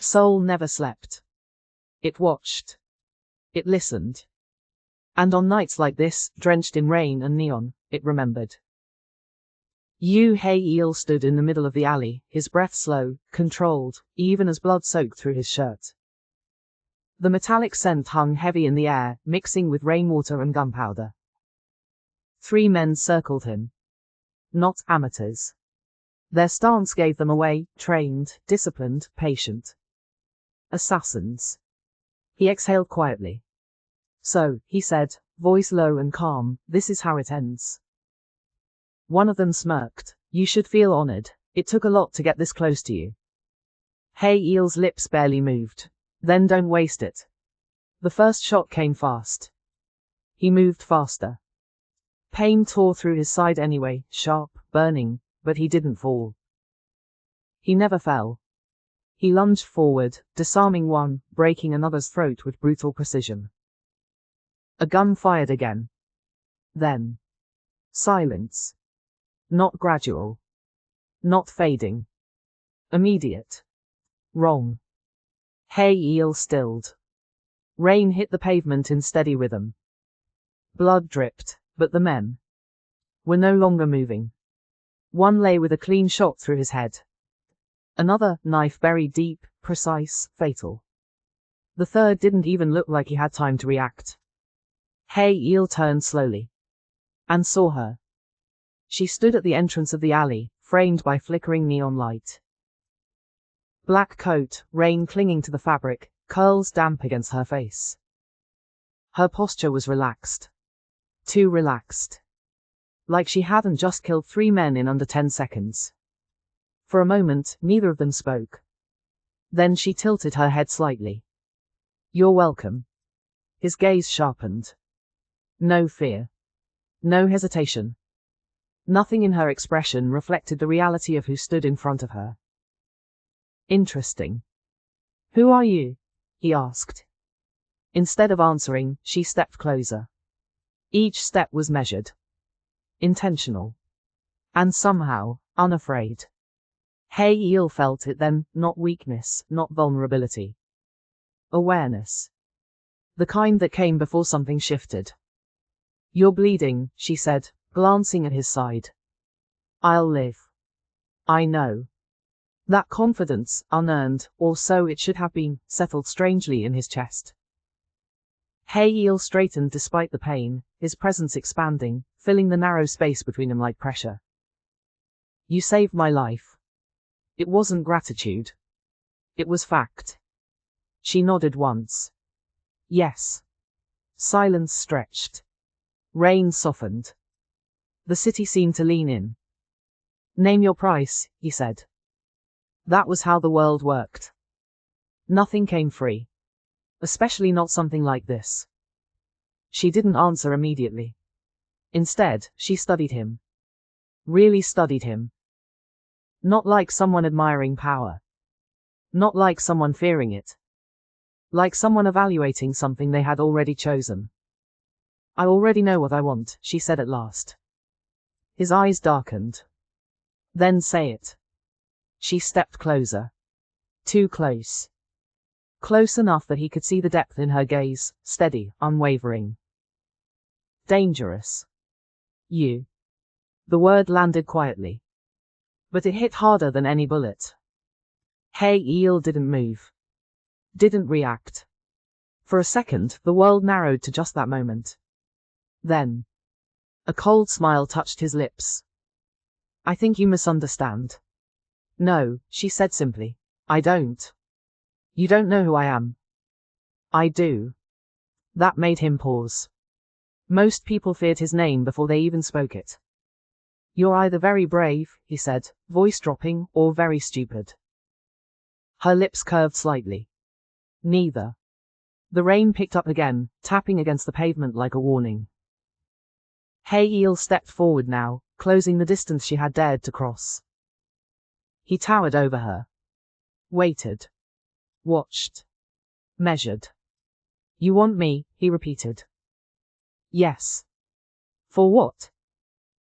Soul never slept. It watched. It listened. And on nights like this, drenched in rain and neon, it remembered. Eel stood in the middle of the alley, his breath slow, controlled, even as blood soaked through his shirt. The metallic scent hung heavy in the air, mixing with rainwater and gunpowder. 3 men circled him. Not amateurs. Their stance gave them away, trained, disciplined, patient. Assassins. He exhaled quietly. So, he said, voice low and calm, this is how it ends. One of them smirked. You should feel honored. It took a lot to get this close to you. Eel's lips barely moved. Then don't waste it. The first shot came fast. He moved faster. Pain tore through his side anyway, sharp, burning, but he didn't fall. He never fell. He lunged forward, disarming one, breaking another's throat with brutal precision. A gun fired again. Then. Silence. Not gradual. Not fading. Immediate. Wrong. Eel stilled. Rain hit the pavement in steady rhythm. Blood dripped, but the men were no longer moving. One lay with a clean shot through his head. Another, knife buried deep, precise, fatal. The third didn't even look like he had time to react. Eel turned slowly. And saw her. She stood at the entrance of the alley, framed by flickering neon light. Black coat, rain clinging to the fabric, curls damp against her face. Her posture was relaxed. Too relaxed. Like she hadn't just killed 3 men in under 10 seconds. For a moment, neither of them spoke. Then she tilted her head slightly. You're welcome. His gaze sharpened. No fear. No hesitation. Nothing in her expression reflected the reality of who stood in front of her. Interesting. Who are you? He asked. Instead of answering, she stepped closer. Each step was measured. Intentional. And somehow, unafraid. Eel felt it then, not weakness, not vulnerability. Awareness. The kind that came before something shifted. You're bleeding, she said, glancing at his side. I'll live. I know. That confidence, unearned, or so it should have been, settled strangely in his chest. Eel straightened despite the pain, his presence expanding, filling the narrow space between them like pressure. You saved my life. It wasn't gratitude. It was fact. She nodded once. Yes. Silence stretched. Rain softened. The city seemed to lean in. Name your price, he said. That was how the world worked. Nothing came free. Especially not something like this. She didn't answer immediately. Instead, she studied him. Really studied him. Not like someone admiring power. Not like someone fearing it. Like someone evaluating something they had already chosen. I already know what I want, she said at last. His eyes darkened. Then say it. She stepped closer. Too close. Close enough that he could see the depth in her gaze, steady, unwavering. Dangerous. You. The word landed quietly. But it hit harder than any bullet. Eel didn't move. Didn't react. For a second, the world narrowed to just that moment. Then. A cold smile touched his lips. I think you misunderstand. No, she said simply. I don't. You don't know who I am. I do. That made him pause. Most people feared his name before they even spoke it. You're either very brave, he said, voice dropping, or very stupid. Her lips curved slightly. Neither. The rain picked up again, tapping against the pavement like a warning. Eel stepped forward now, closing the distance she had dared to cross. He towered over her. Waited. Watched. Measured. You want me, he repeated. Yes. For what?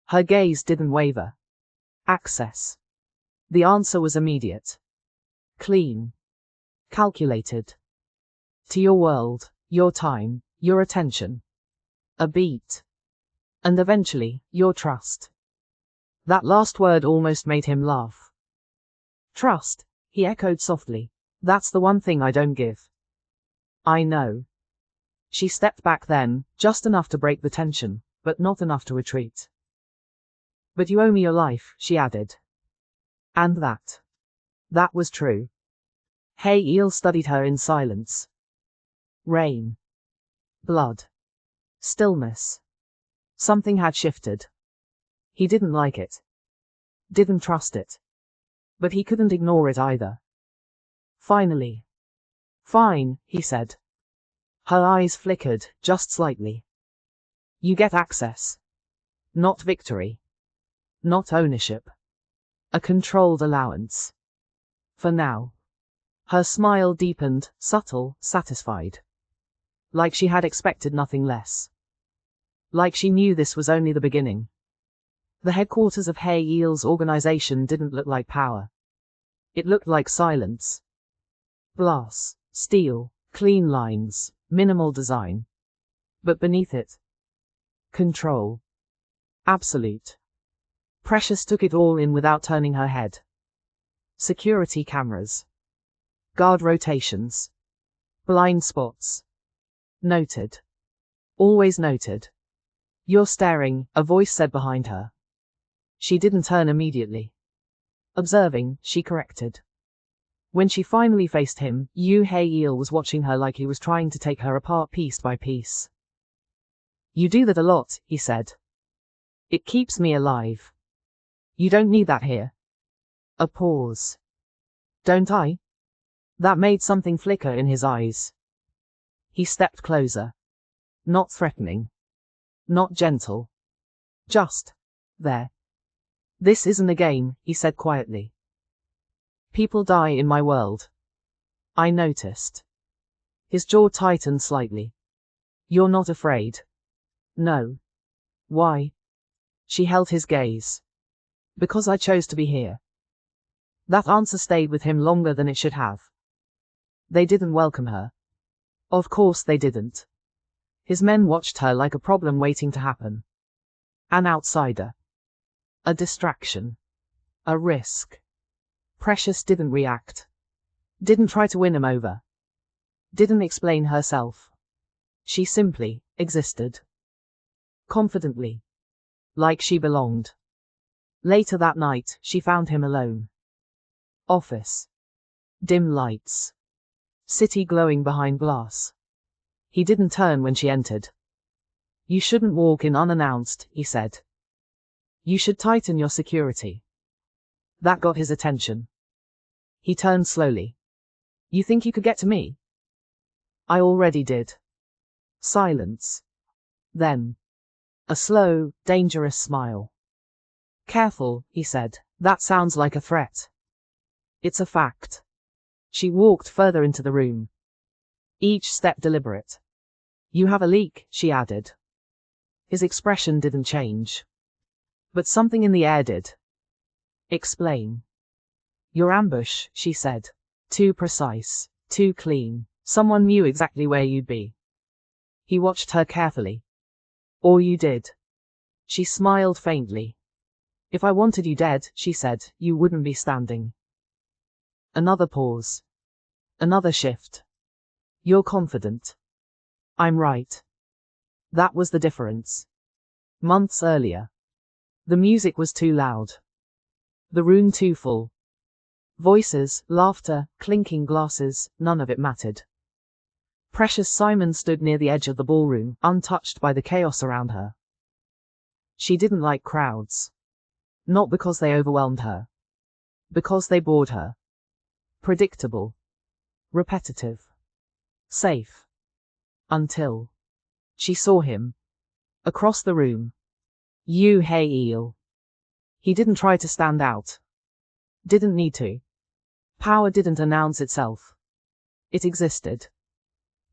Her gaze didn't waver. Access. The answer was immediate. Clean. Calculated. To your world, your time, your attention. A beat. And eventually, your trust. That last word almost made him laugh. Trust, he echoed softly. That's the one thing I don't give. I know. She stepped back then, just enough to break the tension, but not enough to retreat. But you owe me your life, she added. And that. That was true. Hey Eel studied her in silence. Rain. Blood. Stillness. Something had shifted. He didn't like it. Didn't trust it. But he couldn't ignore it either. Finally. Fine, he said. Her eyes flickered, just slightly. You get access. Not victory. Not ownership. A controlled allowance. For now. Her smile deepened, subtle, satisfied. Like she had expected nothing less. Like she knew this was only the beginning. The headquarters of Hey Eel's organization didn't look like power. It looked like silence. Glass, steel, clean lines, minimal design. But beneath it, control. Absolute. Precious took it all in without turning her head. Security cameras. Guard rotations. Blind spots. Noted. Always noted. You're staring, a voice said behind her. She didn't turn immediately. Observing, she corrected. When she finally faced him, Hey Eel was watching her like he was trying to take her apart piece by piece. You do that a lot, he said. It keeps me alive. You don't need that here. A pause. Don't I? That made something flicker in his eyes. He stepped closer. Not threatening. Not gentle. Just there. This isn't a game, he said quietly. People die in my world. I noticed. His jaw tightened slightly. You're not afraid? No. Why? She held his gaze. Because I chose to be here. That answer stayed with him longer than it should have. They didn't welcome her. Of course they didn't. His men watched her like a problem waiting to happen. An outsider. A distraction. A risk. Precious didn't react. Didn't try to win him over. Didn't explain herself. She simply existed. Confidently. Like she belonged. Later that night, she found him alone. Office. Dim lights. City glowing behind glass. He didn't turn when she entered. You shouldn't walk in unannounced, he said. You should tighten your security. That got his attention. He turned slowly. You think you could get to me? I already did. Silence. Then. A slow, dangerous smile. Careful, he said. That sounds like a threat. It's a fact. She walked further into the room. Each step deliberate. You have a leak, she added. His expression didn't change. But something in the air did. Explain. Your ambush, she said. Too precise, too clean. Someone knew exactly where you'd be. He watched her carefully. Or you did. She smiled faintly. If I wanted you dead, she said, you wouldn't be standing. Another pause. Another shift. You're confident. I'm right. That was the difference. Months earlier. The music was too loud. The room too full. Voices, laughter, clinking glasses, none of it mattered. Precious Simon stood near the edge of the ballroom, untouched by the chaos around her. She didn't like crowds. Not because they overwhelmed her. Because they bored her. Predictable. Repetitive. Safe. Until she saw him. Across the room. Hey Eel. He didn't try to stand out. Didn't need to. Power didn't announce itself. It existed.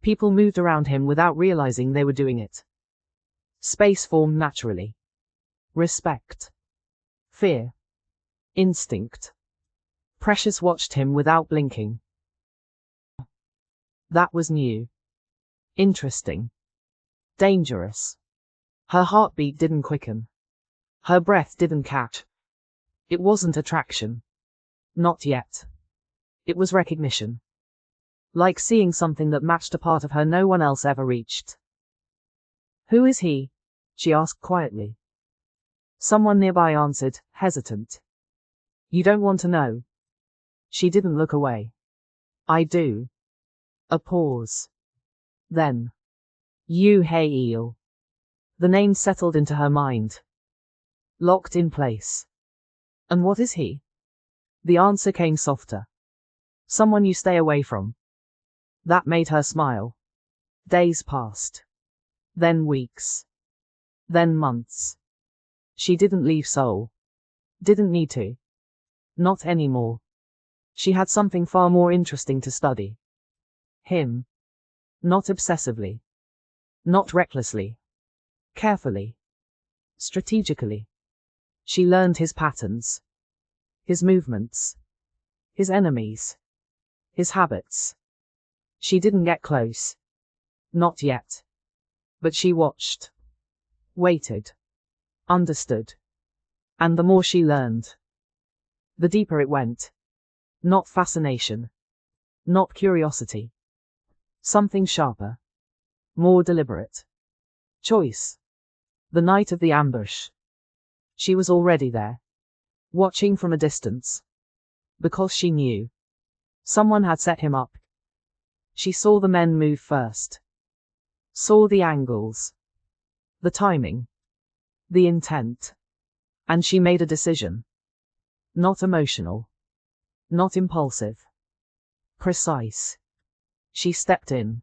People moved around him without realizing they were doing it. Space formed naturally. Respect. Fear. Instinct. Precious watched him without blinking. That was new. Interesting. Dangerous. Her heartbeat didn't quicken. Her breath didn't catch. It wasn't attraction. Not yet. It was recognition. Like seeing something that matched a part of her no one else ever reached. Who is he? She asked quietly. Someone nearby answered, hesitant. You don't want to know? She didn't look away. I do. A pause. Then. Yu-Hae-il. The name settled into her mind. Locked in place. And what is he? The answer came softer. Someone you stay away from. That made her smile. Days passed. Then weeks. Then months. She didn't leave Seoul. Didn't need to. Not anymore. She had something far more interesting to study. Him. Not obsessively. Not recklessly. Carefully. Strategically. She learned his patterns. His movements. His enemies. His habits. She didn't get close. Not yet. But she watched. Waited. Understood. And the more she learned, the deeper it went. Not fascination. Not curiosity. Something sharper. More deliberate. Choice. The night of the ambush. She was already there. Watching from a distance. Because she knew. Someone had set him up. She saw the men move first. Saw the angles. The timing. The intent. And she made a decision. Not emotional. Not impulsive. Precise. She stepped in.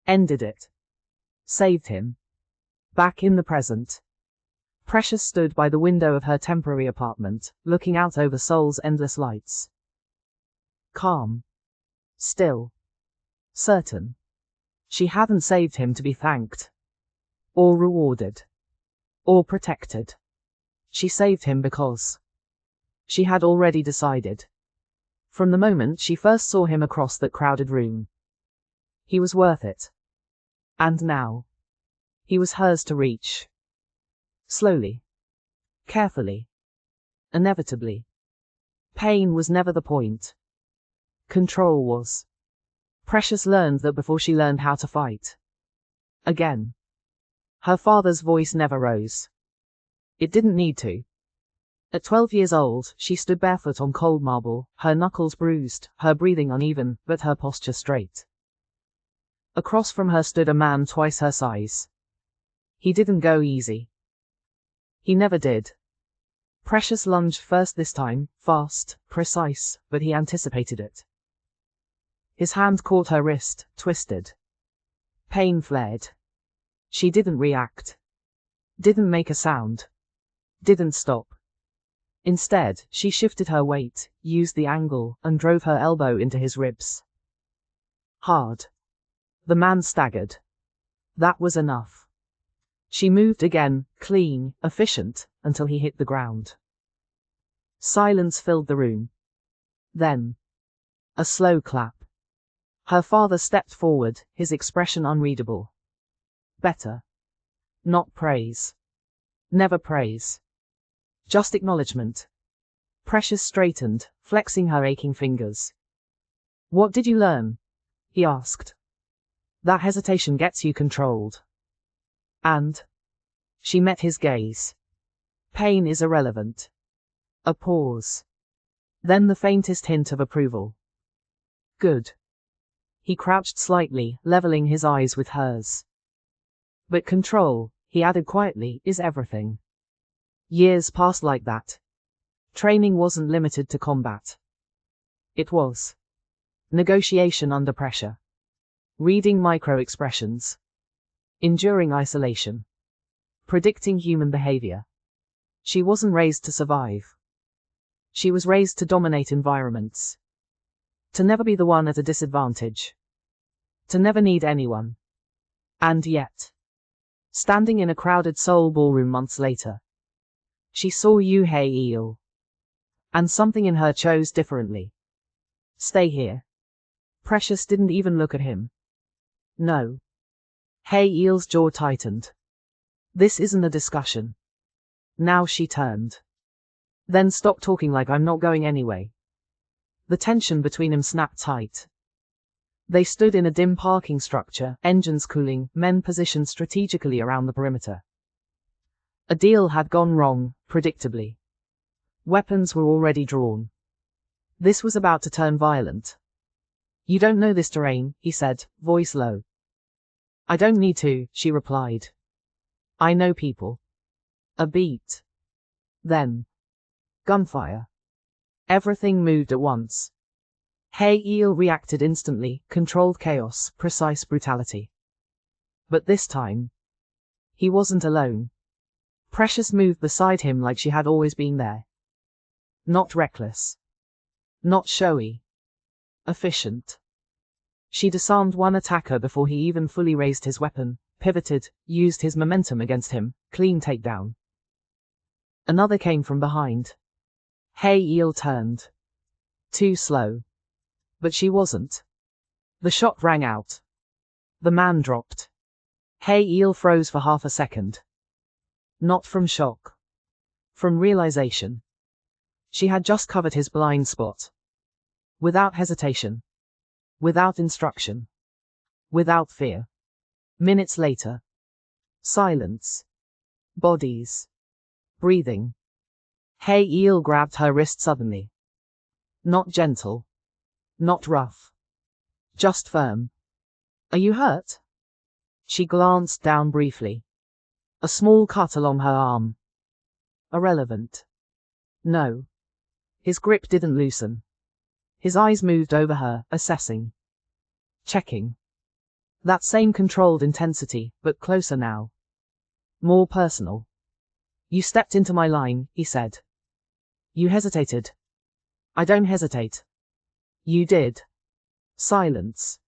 Ended it. Saved him. Back in the present. Precious stood by the window of her temporary apartment, looking out over Seoul's endless lights. Calm. Still. Certain. She hadn't saved him to be thanked. Or rewarded. Or protected. She saved him because she had already decided. From the moment she first saw him across that crowded room. He was worth it. And now. He was hers to reach. Slowly. Carefully. Inevitably. Pain was never the point. Control was. Precious learned that before she learned how to fight. Again. Her father's voice never rose. It didn't need to. At 12 years old, she stood barefoot on cold marble, her knuckles bruised, her breathing uneven, but her posture straight. Across from her stood a man twice her size. He didn't go easy. He never did. Precious lunged first this time, fast, precise, but he anticipated it. His hand caught her wrist, twisted. Pain flared. She didn't react. Didn't make a sound. Didn't stop. Instead, she shifted her weight, used the angle, and drove her elbow into his ribs. Hard. The man staggered. That was enough. She moved again, clean, efficient, until he hit the ground. Silence filled the room. Then. A slow clap. Her father stepped forward, his expression unreadable. Better. Not praise. Never praise. Just acknowledgement. Precious straightened, flexing her aching fingers. What did you learn? He asked. That hesitation gets you controlled. And? She met his gaze. Pain is irrelevant. A pause. Then the faintest hint of approval. Good. He crouched slightly, leveling his eyes with hers. But control, he added quietly, is everything. Years passed like that. Training wasn't limited to combat. It was. Negotiation under pressure. Reading micro-expressions. Enduring isolation. Predicting human behavior. She wasn't raised to survive. She was raised to dominate environments. To never be the one at a disadvantage. To never need anyone. And yet. Standing in a crowded Seoul ballroom months later. She saw Yu-Hae-il. And something in her chose differently. Stay here. Precious didn't even look at him. No. Eel's jaw tightened. This isn't a discussion. Now she turned. Then stop talking like I'm not going anyway. The tension between them snapped tight. They stood in a dim parking structure, engines cooling, men positioned strategically around the perimeter. A deal had gone wrong, predictably. Weapons were already drawn. This was about to turn violent. You don't know this terrain, he said, voice low. I don't need to, she replied. I know people. A beat. Then. Gunfire. Everything moved at once. Eel reacted instantly, controlled chaos, precise brutality. But this time, he wasn't alone. Precious moved beside him like she had always been there. Not reckless. Not showy. Efficient. She disarmed one attacker before he even fully raised his weapon, pivoted, used his momentum against him, clean takedown. Another came from behind. Eel turned. Too slow. But she wasn't. The shot rang out. The man dropped. Eel froze for half a second. Not from shock. From realization. She had just covered his blind spot. Without hesitation. Without instruction. Without fear. Minutes later. Silence. Bodies. Breathing. Eel grabbed her wrist suddenly. Not gentle. Not rough. Just firm. Are you hurt? She glanced down briefly. A small cut along her arm. Irrelevant. No. His grip didn't loosen. His eyes moved over her, assessing. Checking. That same controlled intensity, but closer now. More personal. You stepped into my line, he said. You hesitated. I don't hesitate. You did. Silence.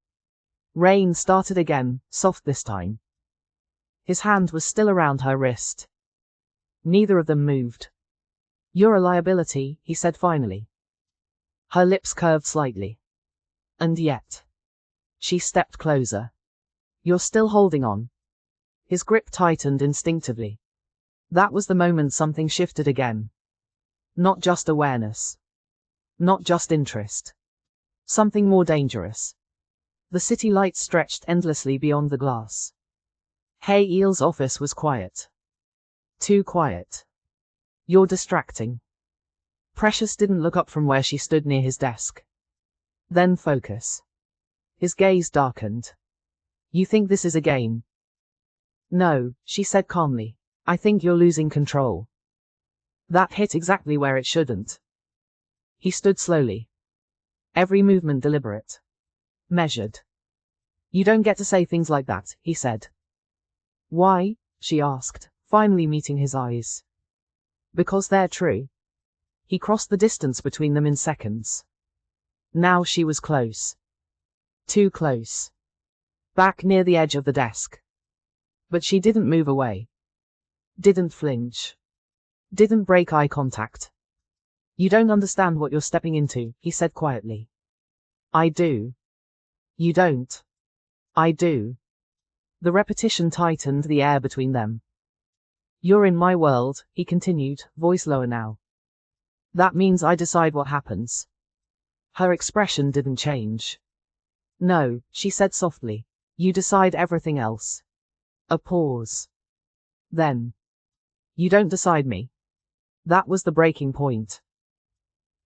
Rain started again, soft this time. His hand was still around her wrist. Neither of them moved. You're a liability, he said finally. Her lips curved slightly. And yet. She stepped closer. You're still holding on. His grip tightened instinctively. That was the moment something shifted again. Not just awareness. Not just interest. Something more dangerous. The city lights stretched endlessly beyond the glass. Eel's office was quiet. Too quiet. You're distracting. Precious didn't look up from where she stood near his desk. Then focus. His gaze darkened. You think this is a game? No, she said calmly. I think you're losing control. That hit exactly where it shouldn't. He stood slowly. Every movement deliberate. Measured. You don't get to say things like that, he said. Why? She asked, finally meeting his eyes. Because they're true. He crossed the distance between them in seconds. Now she was close. Too close. Back near the edge of the desk. But she didn't move away. Didn't flinch. Didn't break eye contact. You don't understand what you're stepping into, he said quietly. I do. You don't. I do. The repetition tightened the air between them. You're in my world, he continued, voice lower now. That means I decide what happens. Her expression didn't change. No, she said softly. You decide everything else. A pause. Then. You don't decide me. That was the breaking point.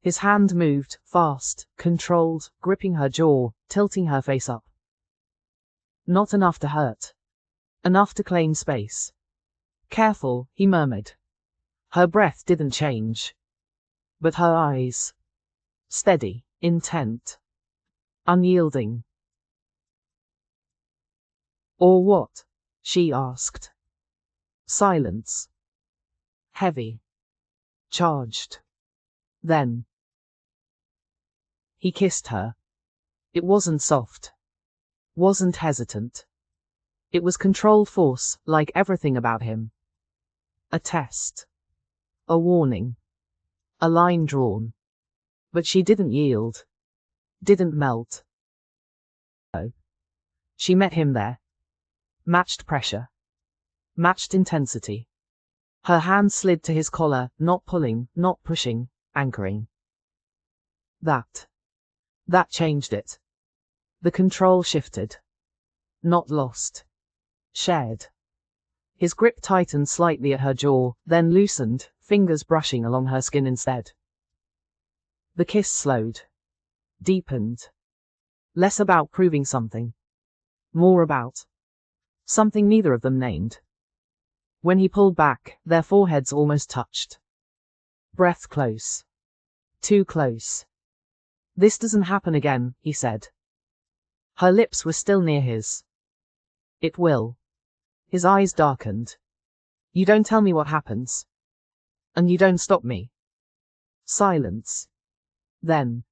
His hand moved, fast, controlled, gripping her jaw, tilting her face up. Not enough to hurt. Enough to claim space. Careful, he murmured. Her breath didn't change. But her eyes. Steady, intent. Unyielding. Or what? She asked. Silence. Heavy. Charged. Then. He kissed her. It wasn't soft. Wasn't hesitant. It was controlled force, like everything about him. A test. A warning. A line drawn. But she didn't yield. Didn't melt. She met him there. Matched pressure. Matched intensity. Her hand slid to his collar, not pulling, not pushing, anchoring. That changed it. The control shifted. Not lost. Shared. His grip tightened slightly at her jaw, then loosened, fingers brushing along her skin instead. The kiss slowed. Deepened. Less about proving something. More about something neither of them named. When he pulled back, their foreheads almost touched. Breath close. Too close. This doesn't happen again, he said. Her lips were still near his. It will. His eyes darkened. You don't tell me what happens. And you don't stop me. Silence. Then.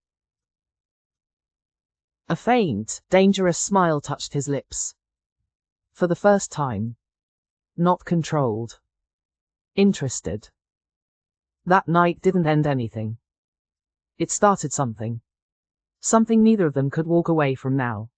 A faint, dangerous smile touched his lips. For the first time. Not controlled. Interested. That night didn't end anything. It started something. Something neither of them could walk away from now.